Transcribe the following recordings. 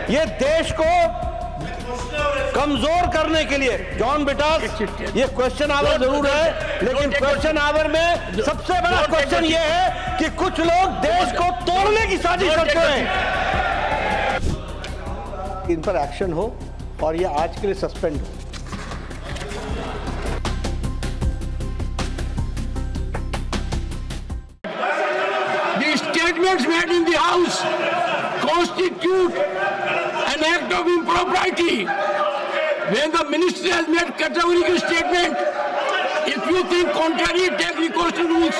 ये देश को कमजोर करने के लिए। जॉन बिटास, ये क्वेश्चन आवर जरूर है, लेकिन क्वेश्चन आवर में सबसे बड़ा क्वेश्चन ये है कि कुछ लोग देश को तोड़ने की साजिश करते हैं। इन पर एक्शन हो और ये आज के लिए सस्पेंड हो। The statements made in the House constitute an act of impropriety. When the minister has made categorical statement, if you think contrary, take recourse to rules.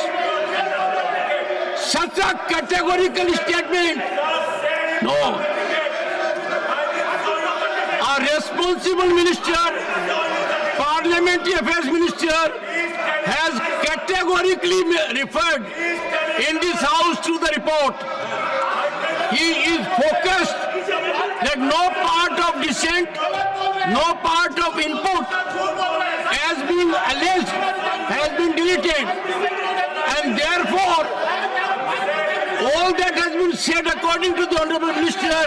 Such a categorical statement, no. A responsible minister, parliamentary affairs minister, has categorically referred in this House to the report. He is focused that no part of dissent, no part of input has been alleged, has been deleted, and therefore all that has been said according to the Honorable Minister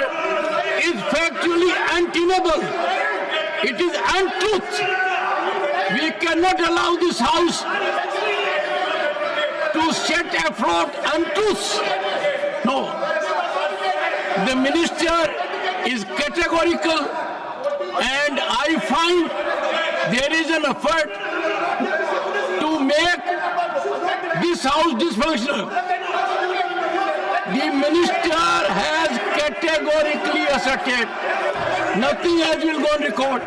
is factually untenable. It is untruth. We cannot allow this House to set afloat untruths. No. The minister is categorical, and I find there is an effort to make this House dysfunctional. The minister has categorically asserted nothing else will go on record.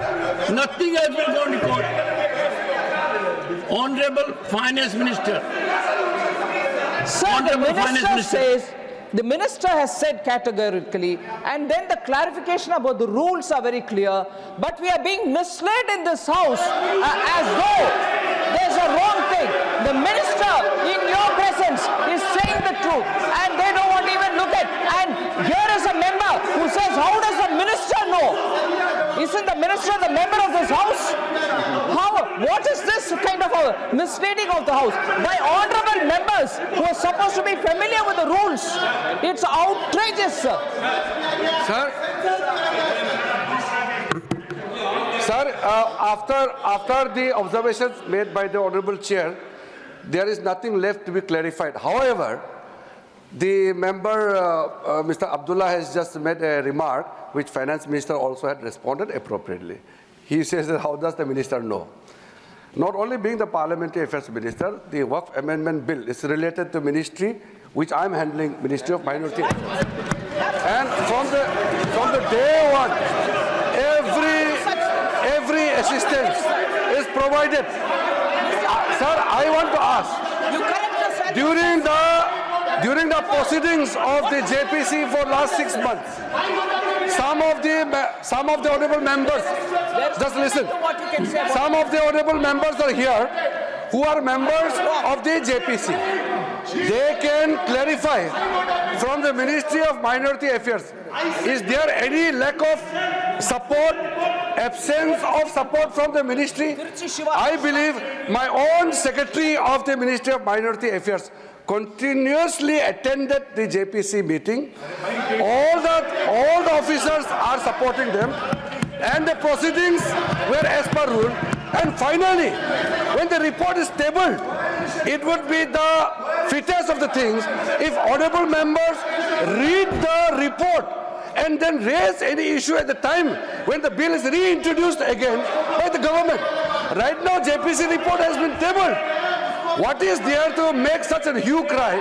Nothing else will go on record. Honorable Finance Minister. Sir, the minister says, the minister has said categorically, and then the clarification about the rules are very clear, but we are being misled in this House as though there's a wrong thing. The minister in your presence is saying the truth, and they don't want to even look at. And here is a member who says, how does the minister know? Isn't the minister the member of this House? What is this kind of a misleading of the House? By honorable members who are supposed to be familiar with the rules. It's outrageous, sir. Sir, after the observations made by the Honorable Chair, there is nothing left to be clarified. However, the member, Mr. Abdullah, has just made a remark which Finance Minister also had responded appropriately. He says that how does the minister know? Not only being the Parliamentary Affairs Minister, the Waqf Amendment Bill is related to ministry which I am handling, Ministry of Minority Affairs. And from the day one, every assistance is provided. Sir, I want to ask, during the proceedings of the JPC for last 6 months, some of the honorable members, just listen, some of the honorable members are here who are members of the JPC. They can clarify from the Ministry of Minority Affairs, is there any lack of support, absence of support from the ministry? I believe my own Secretary of the Ministry of Minority Affairs continuously attended the JPC meeting. All the officers are supporting them, and the proceedings were as per rule. And finally, when the report is tabled, it would be the fittest of the things if honorable members read the report and then raise any issue at the time when the bill is reintroduced again by the government. Right now, JPC report has been tabled. What is there to make such a hue cry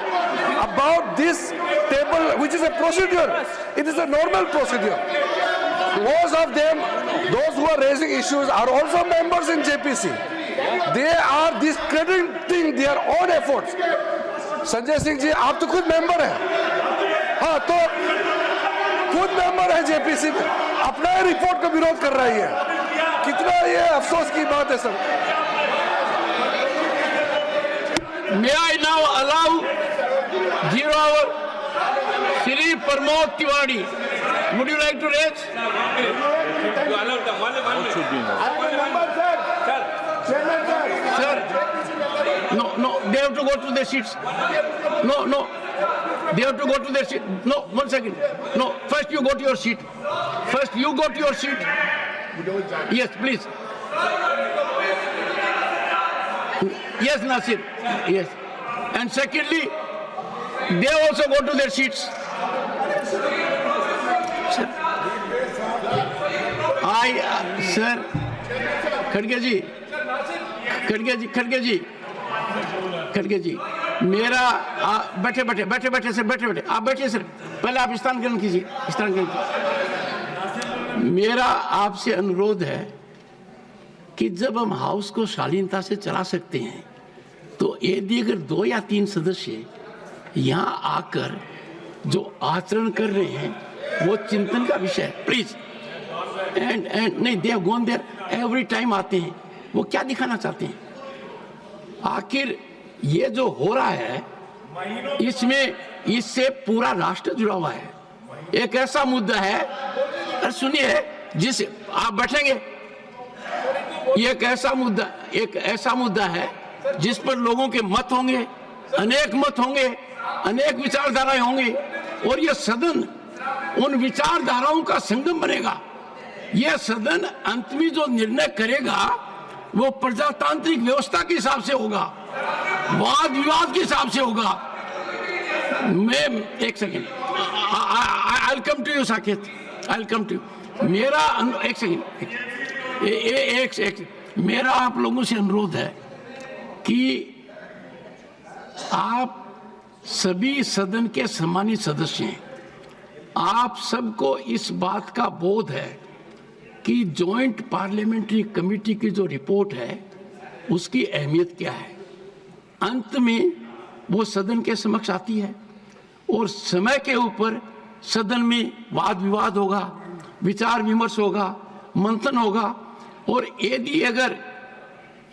about this table, which is a procedure? It is a normal procedure. Most of them, those who are raising issues, are also members in JPC. They are discrediting their own efforts. Sanjay Singh ji, आप तो खुद member हैं, हाँ तो खुद member है JPC में, अपना रिपोर्ट का विरोध कर रही है। कितना ये अफसोस की बात है sir. May I now allow 0 hour Shri Pramod Tiwari. Would you like to raise? Sir, no, they have to go to the seats. No. They have to go to their seat. No, 1 second. No, first you go to your seat. First you go to your seat. Yes, please. Yes, Nasir. Yes. And secondly, they also go to their seats. Sir, खड़गे जी, मेरा बैठे sir, आप बैठिए sir, पहले आप स्थान ग्रहण कीजिए, मेरा आपसे अनुरोध है कि जब हम हाउस को शालीनता से चला सकते हैं तो यदि अगर 2 या 3 सदस्य यहाँ आकर जो आचरण कर रहे हैं वो चिंतन का विषय है, प्लीज। एंड नहीं, they have gone there every time आते हैं, वो क्या दिखाना चाहते हैं? आखिर ये जो हो रहा है इससे पूरा राष्ट्र जुड़ा हुआ है। एक ऐसा मुद्दा है, अरे सुनिए, जिस आप बैठेंगे, ये एक ऐसा मुद्दा है जिस पर लोगों के मत होंगे, अनेक मत होंगे, अनेक विचारधाराएं होंगी, और ये सदन उन विचारधाराओं का संगम बनेगा। यह सदन अंत में जो निर्णय करेगा वो प्रजातांत्रिक व्यवस्था के हिसाब से होगा, वाद विवाद के हिसाब से होगा। मैं एक second, I come to you Saket, I come to you. मेरा एक सेकेंड, मेरा आप लोगों से अनुरोध है कि आप सभी सदन के सम्मानित सदस्य हैं, आप सबको इस बात का बोध है कि जॉइंट पार्लियामेंट्री कमेटी की जो रिपोर्ट है उसकी अहमियत क्या है। अंत में वो सदन के समक्ष आती है और समय के ऊपर सदन में वाद विवाद होगा, विचार विमर्श होगा, मंथन होगा, और यदि अगर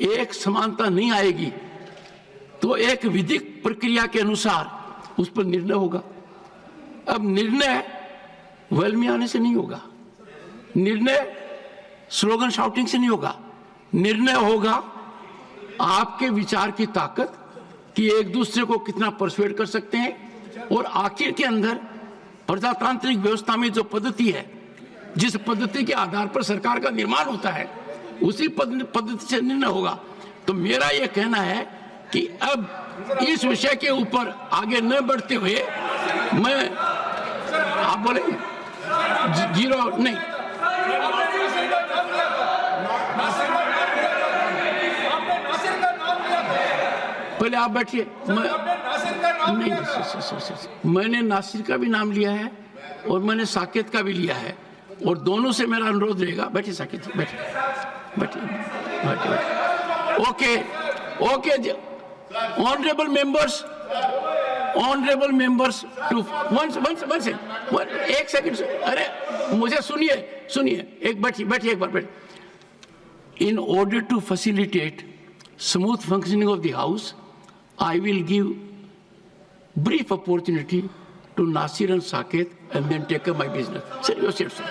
एक समानता नहीं आएगी तो एक विधिक प्रक्रिया के अनुसार उस पर निर्णय होगा। अब निर्णय वेल में आने से नहीं होगा, निर्णय स्लोगन शाउटिंग से नहीं होगा, निर्णय होगा आपके विचार की ताकत कि एक दूसरे को कितना परसुएड कर सकते हैं, और आखिर के अंदर प्रजातांत्रिक व्यवस्था में जो पद्धति है, जिस पद्धति के आधार पर सरकार का निर्माण होता है, उसी पद्धति से निर्णय होगा। तो मेरा यह कहना है कि अब इस विषय के ऊपर आगे न बढ़ते हुए मैं, आप बोलेंगे जीरो नहीं, पहले आप बैठिए। नहीं, मैंने नासिर का भी नाम लिया है और मैंने साकेत का भी लिया है, और दोनों से मेरा अनुरोध रहेगा। बैठिए साकेत, बैठिए। ओके, ऑनरेबल मेंबर्स टू एक सेकंड, अरे मुझे सुनिए, एक बैठिए एक बार। In order to facilitate smooth functioning of the House, I will give brief opportunity to Nasir and Saket and then take up my business. Sir, you said so.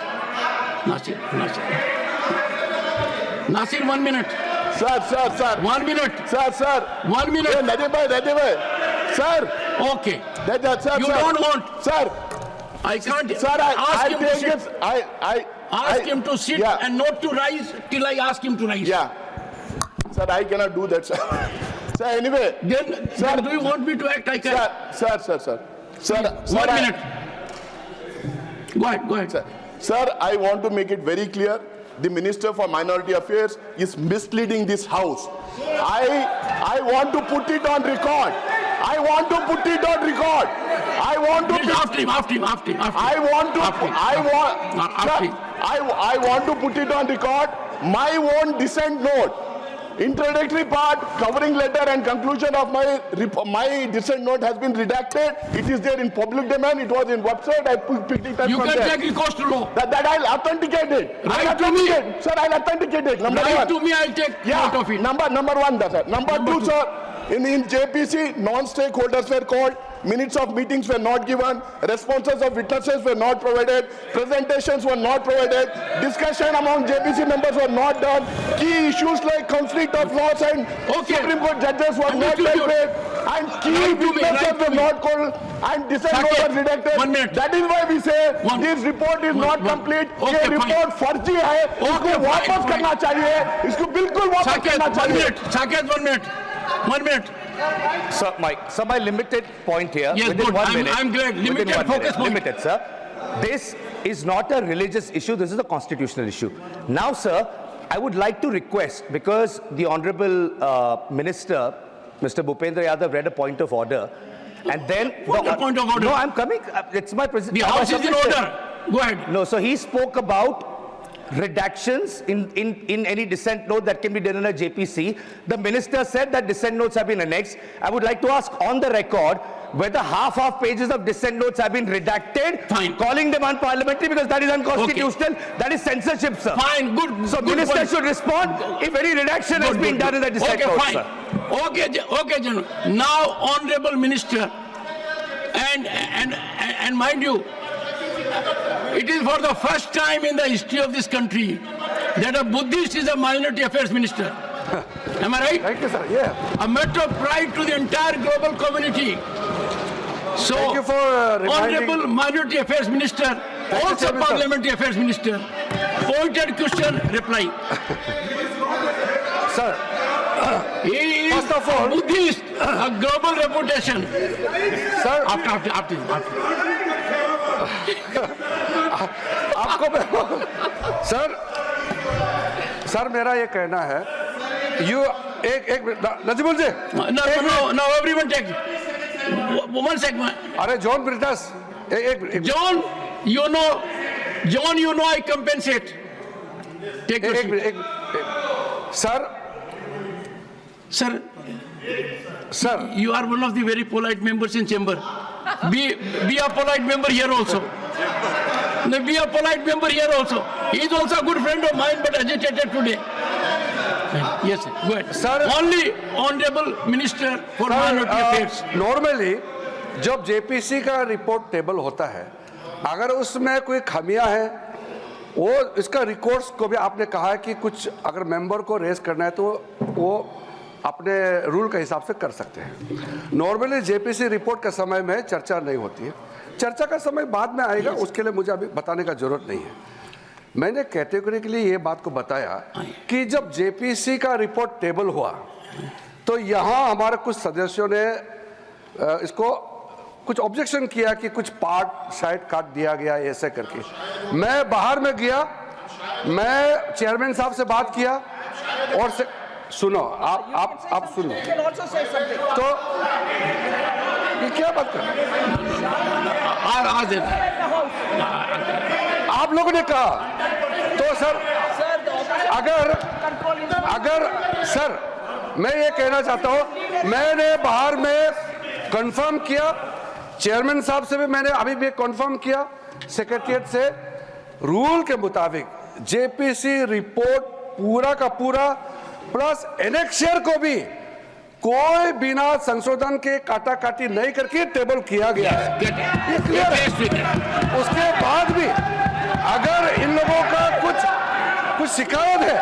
Nasir. Nasir, 1 minute. Sir. 1 minute. Sir. 1 minute. Ready, bhai. Sir. Okay. Sir. You don't want. Sir. I can't. Sir, ask him to sit. Ask him to sit and not to rise till I ask him to rise. Yeah. Sir, I cannot do that, sir. Sir, anyway. Then do you want me to act? I can. Sir. 1 minute. Go ahead. Sir, I want to make it very clear. The Minister for Minority Affairs is misleading this House. I want to put it on record. I want to put it on record. I want to. After him. I want to put it on record. My own dissent note, introductory part, covering letter and conclusion of my dissent note has been redacted. It is there in public domain. It was in website. I picked it up you from can there. take recourse to law. That I'll authenticate it. Write to me. Sir, I'll authenticate it. Number Write one. to me, I'll take note of it. Number one, sir. Number two, sir. In JPC, non-stakeholders were called. Minutes of meetings were not given. Responses of witnesses were not provided. Presentations were not provided. Discussion among JPC members were not done. Key issues like conflict of laws and Supreme Court judges were not dealt with. And key witnesses were not called. and dissent Saket, note was redacted. 1 minute. That is why we say this report is not complete. ये report फर्जी है. इसको वापस करना चाहिए. इसको बिल्कुल वापस करना चाहिए. Saket, 1 minute. 1 minute. Sir, my limited point here. Yes, within good. 1 minute. I'm glad. Within Limited 1 focus minute. point. Limited, sir. This is not a religious issue. This is a constitutional issue. Now, sir, I would like to request, because the Honorable Minister, Mr. Bhupendra Yadav, read a point of order, and then... What the point of order? No, I'm coming. It's my The House is in order. Go ahead. No, so he spoke about redactions in any dissent note that can be done in a JPC. The minister said that dissent notes have been annexed. I would like to ask on the record whether half pages of dissent notes have been redacted, Fine. calling them unparliamentary, because that is unconstitutional. Okay. That is censorship, sir. Fine, good. So good minister point. should respond if any redaction has been done in the dissent okay, notes, fine. sir. Okay, General. Now, Honorable Minister, and mind you, it is for the first time in the history of this country that a Buddhist is a minority affairs minister. Am I right? Thank you, sir. Yeah. A matter of pride to the entire global community. So, Thank you for reminding. Honorable Minority Affairs Minister, you, also Chairman, sir. Parliamentary Affairs Minister, pointed question, reply. Sir, He is First of all- a Buddhist, a global reputation. sir, After. आपको sir मेरा ये कहना है एक नजीमुल जी No, everyone take. 1 second. अरे John Brittas एक John, you know, I compensate. Take your seat. Sir Sir, you are one of the very polite members in chamber. Be a polite member here also. Be a polite member here also. He is also a good friend of mine, but agitated today. Yes, sir. Go ahead. Sir, only Honorable Minister for Minority Affairs. Normally जब JPC का report table होता है, अगर उसमें कोई खामियां हैं, वो इसका रिकॉर्ड्स को भी आपने कहा है कि कुछ अगर मेंबर को रेस करना है तो वो अपने रूल के हिसाब से कर सकते हैं. नॉर्मली जेपीसी रिपोर्ट के समय में चर्चा नहीं होती है. चर्चा का समय बाद में आएगा, उसके लिए मुझे अभी बताने का जरूरत नहीं है. मैंने कैटेगरी के लिए ये बात को बताया कि जब जेपीसी का रिपोर्ट टेबल हुआ तो यहाँ हमारे कुछ सदस्यों ने इसको कुछ ऑब्जेक्शन किया कि कुछ पार्ट शायद काट दिया गया ऐसे करके. मैं बाहर में गया, मैं चेयरमैन साहब से बात किया और सुनो आप सुनो तो ये क्या बात कर आप लोगों ने कहा तो सर अगर सर मैं ये कहना चाहता हूं, मैंने बाहर में कंफर्म किया, चेयरमैन साहब से भी मैंने अभी भी कंफर्म किया, सेक्रेटरिएट से रूल के मुताबिक जेपीसी रिपोर्ट पूरा का पूरा प्लस एनेक्शियर को भी कोई बिना संशोधन के काटा काटी नहीं करके टेबल किया गया है. ये क्लियर है. उसके बाद भी अगर इन लोगों का कुछ शिकायत है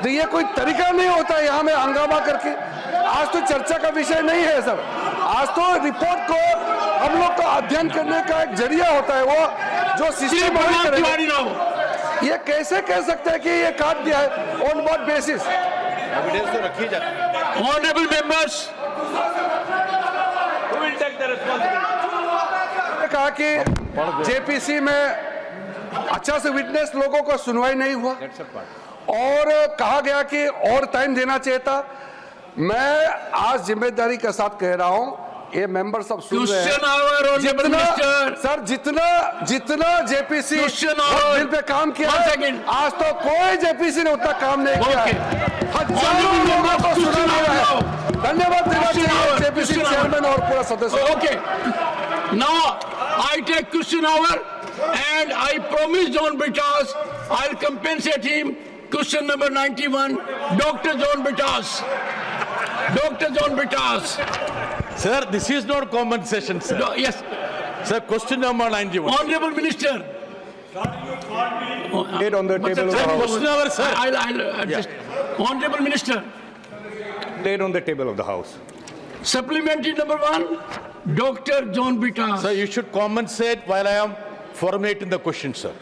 तो ये कोई तरीका नहीं होता है यहाँ में हंगामा करके. आज तो चर्चा का विषय नहीं है सर, आज तो रिपोर्ट को हम लोग को अध्ययन करने का एक जरिया होता है, वो जो सिस्टम ये कैसे कह सकते हैं कि ये काट दिया है, ऑन व्हाट बेसिस? एविडेंस तो रखी जाती है. Honorable members, Who will take the responsibility? कहा कि जेपीसी में अच्छा से विटनेस लोगों को सुनवाई नहीं हुआ और कहा गया कि और टाइम देना चाहिए था. मैं आज जिम्मेदारी के साथ कह रहा हूं, ये मेंबर सब सुन रहे हैं, सर जितना जेपीसी बिल पे काम किया है, आज तो कोई जेपीसी ने उतना काम नहीं किया है. हजारों लोगों को सुना मिला है. धन्यवाद देना चाहिए जेपीसी चेयरमैन और पूरा सदस्य. okay. Now I take question hour and I promise John Britas I'll compensate him. Question number 91, Dr. John Britas. Dr. John Britas. Sir, this is not compensation, sir. No, yes. Sir, question number 91. Honorable Minister. Laid on the table of the House. Question number, sir. I'll just. Honorable Minister. Laid on the table of the House. Supplementary number 1, Dr. John Bitas. Sir, you should compensate while I am formulating the question, sir.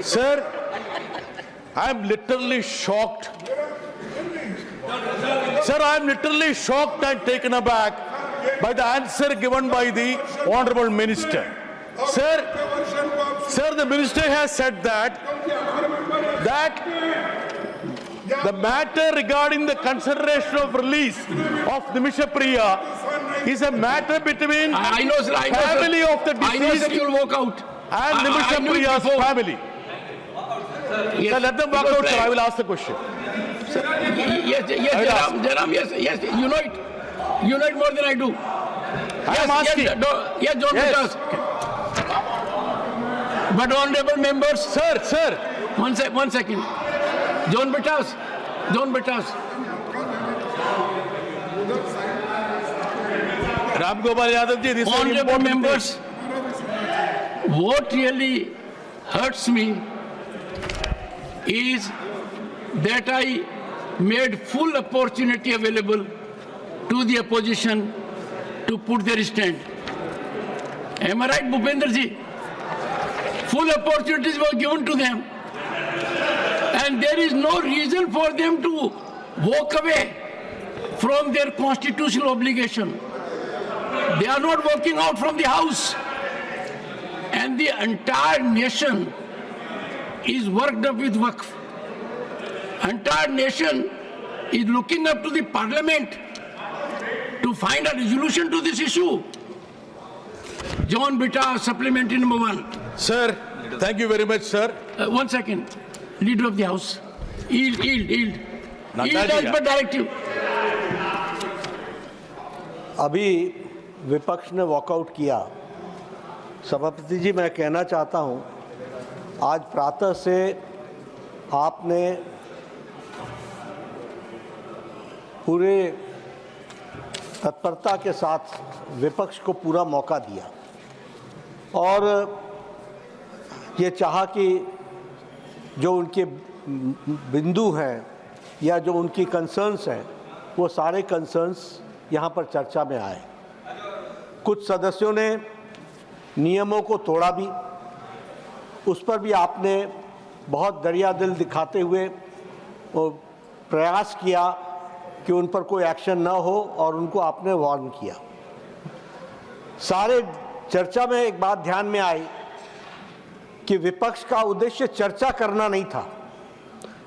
Sir, I am literally shocked. Sir, I am literally shocked and taken aback by the answer given by the Honorable Minister. Sir, the Minister has said that the matter regarding the consideration of release of Nimisha Priya is a matter between family of the deceased. I know, sir, you'll walk out. And Nimisha Priya's family. Yes. Sir, let them walk out, sir. I will ask the question. Yes, Jairam, yes, you know it. You know it more than I do. I am asking. Yes, John Bitas. But honorable members. Sir. One second. John Bitas. Ram Gopal Yadav ji, this is Honorable members, what really hurts me is that I made full opportunity available to the opposition to put their stand. Am I right, Bhupender ji? Full opportunities were given to them. And there is no reason for them to walk away from their constitutional obligation. They are not walking out from the house. And the entire nation is worked up with Waqf. Entire nation is looking up to the parliament to find a resolution to this issue. John Bitas, supplementary number 1. Sir, thank you very much, sir. 1 second. Leader of the House. Yield. Yield as per directive. अभी विपक्ष ने walkout किया। सभापति जी, मैं कहना चाहता हूं, आज प्रातः से आपने पूरे तत्परता के साथ विपक्ष को पूरा मौका दिया और ये चाहा कि जो उनके बिंदु हैं या जो उनकी कंसर्न्स हैं वो सारे कंसर्न्स यहाँ पर चर्चा में आए। कुछ सदस्यों ने नियमों को तोड़ा भी, उस पर भी आपने बहुत दरिया दिल दिखाते हुए प्रयास किया कि उन पर कोई एक्शन न हो और उनको आपने वार्न किया। सारे चर्चा में एक बात ध्यान में आई कि विपक्ष का उद्देश्य चर्चा करना नहीं था,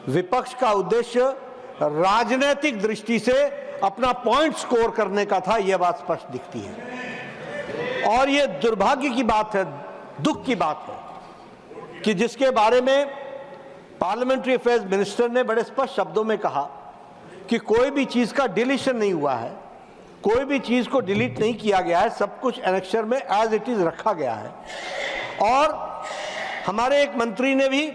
विपक्ष का उद्देश्य राजनीतिक दृष्टि से अपना पॉइंट स्कोर करने का था। यह बात स्पष्ट दिखती है और यह दुर्भाग्य की बात है, दुख की बात है कि जिसके बारे में पार्लियामेंट्री अफेयर्स मिनिस्टर ने बड़े स्पष्ट शब्दों में कहा कि कोई भी चीज का डिलीशन नहीं हुआ है, कोई भी चीज को डिलीट नहीं किया गया है, सब कुछ एनेक्सर में एज इट इज रखा गया है। और हमारे एक मंत्री ने भी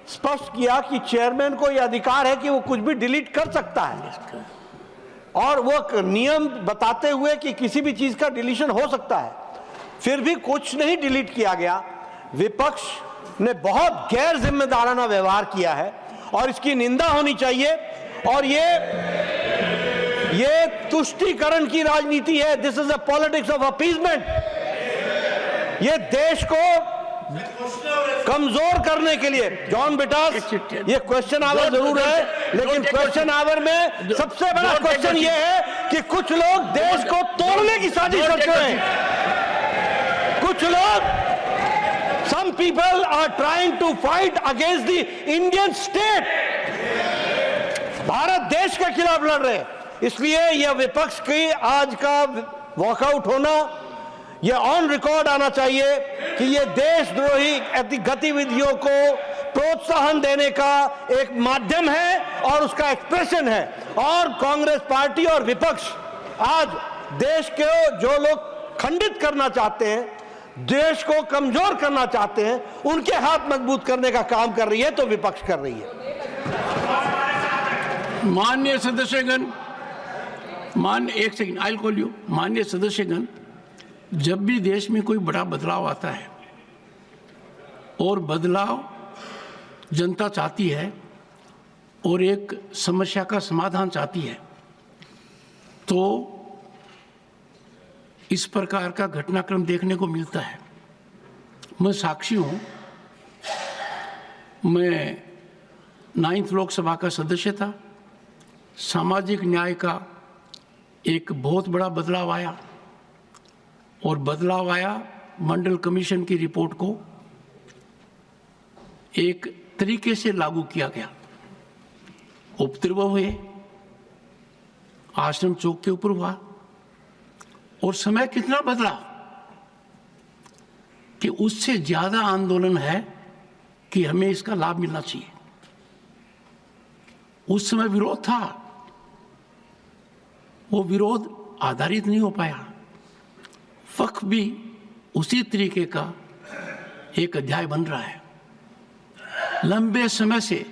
स्पष्ट किया कि चेयरमैन को यह अधिकार है कि वो कुछ भी डिलीट कर सकता है और वो नियम बताते हुए कि किसी भी चीज का डिलीशन हो सकता है, फिर भी कुछ नहीं डिलीट किया गया। विपक्ष ने बहुत गैर जिम्मेदाराना व्यवहार किया है और इसकी निंदा होनी चाहिए। और ये तुष्टीकरण की राजनीति है। This is a politics of appeasement. ये देश को कमजोर करने के लिए, जॉन बिटास, ये क्वेश्चन आवर जरूर है, लेकिन क्वेश्चन आवर में सबसे बड़ा क्वेश्चन ये है कि कुछ लोग देश को तोड़ने की साजिश करते हैं। कुछ लोग, some people are trying to fight against the Indian state। Bharat देश के खिलाफ लड़ रहे हैं। इसलिए यह विपक्ष की आज का वॉकआउट होना, यह ऑन रिकॉर्ड आना चाहिए कि यह देशद्रोही गतिविधियों को प्रोत्साहन देने का एक माध्यम है और उसका एक्सप्रेशन है। और कांग्रेस पार्टी और विपक्ष आज देश के जो लोग खंडित करना चाहते हैं, देश को कमजोर करना चाहते हैं, उनके हाथ मजबूत करने का काम कर रही है, तो विपक्ष कर रही है। माननीय सदस्यगण, एक second, I will call you. माननीय सदस्यगण, जब भी देश में कोई बड़ा बदलाव आता है और बदलाव जनता चाहती है और एक समस्या का समाधान चाहती है, तो इस प्रकार का घटनाक्रम देखने को मिलता है। मैं साक्षी हूं, मैं 9th लोकसभा का सदस्य था। सामाजिक न्याय का एक बहुत बड़ा बदलाव आया, और बदलाव आया मंडल कमीशन की रिपोर्ट को एक तरीके से लागू किया गया। उपद्रव हुए, आश्रम चौक के ऊपर हुआ, और समय कितना बदला कि उससे ज्यादा आंदोलन है कि हमें इसका लाभ मिलना चाहिए। उस समय विरोध था, वो विरोध आधारित नहीं हो पाया। वक्फ भी उसी तरीके का एक अध्याय बन रहा है। लंबे समय से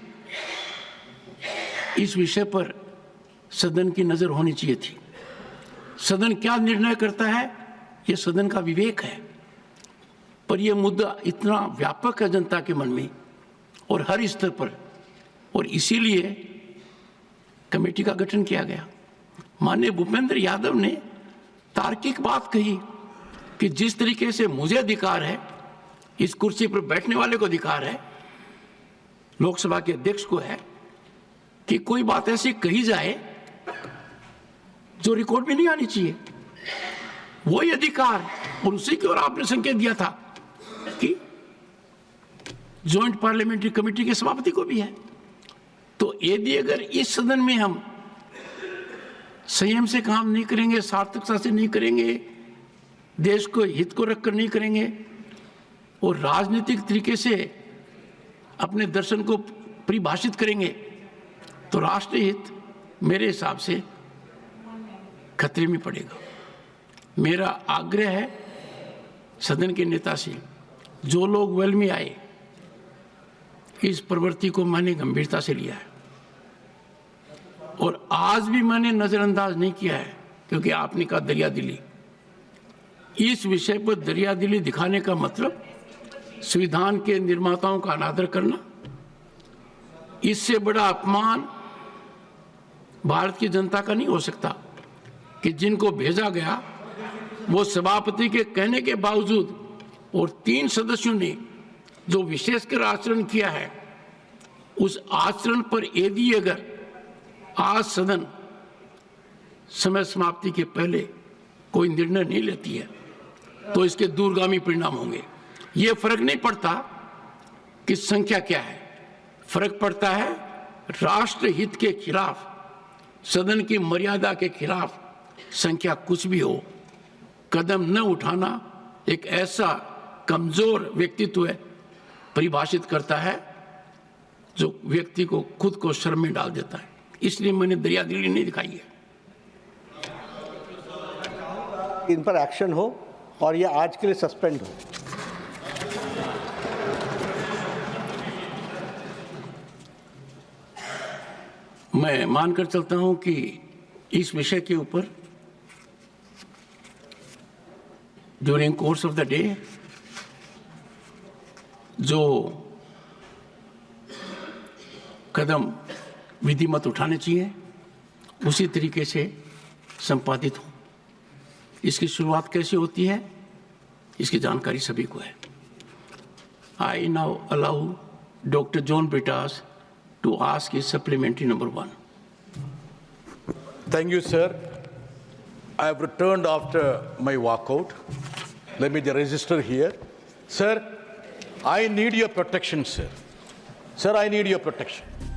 इस विषय पर सदन की नजर होनी चाहिए थी। सदन क्या निर्णय करता है, यह सदन का विवेक है, पर यह मुद्दा इतना व्यापक है जनता के मन में और हर स्तर पर, और इसीलिए कमेटी का गठन किया गया। माननीय भूपेंद्र यादव ने तार्किक बात कही कि जिस तरीके से मुझे अधिकार है, इस कुर्सी पर बैठने वाले को अधिकार है, लोकसभा के अध्यक्ष को है, कि कोई बात ऐसी कही जाए जो रिकॉर्ड में नहीं आनी चाहिए। वही अधिकार, और उसी की ओर आपने संकेत दिया था कि जॉइंट पार्लियामेंट्री कमेटी के सभापति को भी है। तो यदि अगर इस सदन में हम संयम से काम नहीं करेंगे, सार्थकता से नहीं करेंगे, देश को हित को रखकर नहीं करेंगे, और राजनीतिक तरीके से अपने दर्शन को परिभाषित करेंगे, तो राष्ट्रीय हित मेरे हिसाब से खतरे में पड़ेगा। मेरा आग्रह है सदन के नेता से, जो लोग वेल में आए, इस प्रवृत्ति को मैंने गंभीरता से लिया है, और आज भी मैंने नजरअंदाज नहीं किया है, क्योंकि आपने कहा दरियादिली। इस विषय पर दरियादिली दिखाने का मतलब संविधान के निर्माताओं का अनादर करना। इससे बड़ा अपमान भारत की जनता का नहीं हो सकता कि जिनको भेजा गया वो सभापति के कहने के बावजूद और 3 सदस्यों ने जो विशेषकर आचरण किया है, उस आचरण पर यदि अगर आज सदन समय समाप्ति के पहले कोई निर्णय नहीं लेती है, तो इसके दूरगामी परिणाम होंगे। ये फर्क नहीं पड़ता कि संख्या क्या है, फर्क पड़ता है राष्ट्र हित के खिलाफ, सदन की मर्यादा के खिलाफ संख्या कुछ भी हो, कदम न उठाना एक ऐसा कमजोर व्यक्तित्व है, परिभाषित करता है, जो व्यक्ति को खुद को शर्म में डाल देता है। इसलिए मैंने दरियादिली नहीं दिखाई है। इन पर एक्शन हो और ये आज के लिए सस्पेंड हो। मैं मानकर चलता हूं कि इस विषय के ऊपर during course of the day जो कदम विधिमत उठाने चाहिए, उसी तरीके से संपादित हो। इसकी शुरुआत कैसे होती है, इसकी जानकारी सभी को है। I now allow doctor John Brittas to ask his supplementary number 1. Thank you, sir. I have returned after my walkout. Let me register here. Sir, I need your protection, sir. Sir, I need your protection.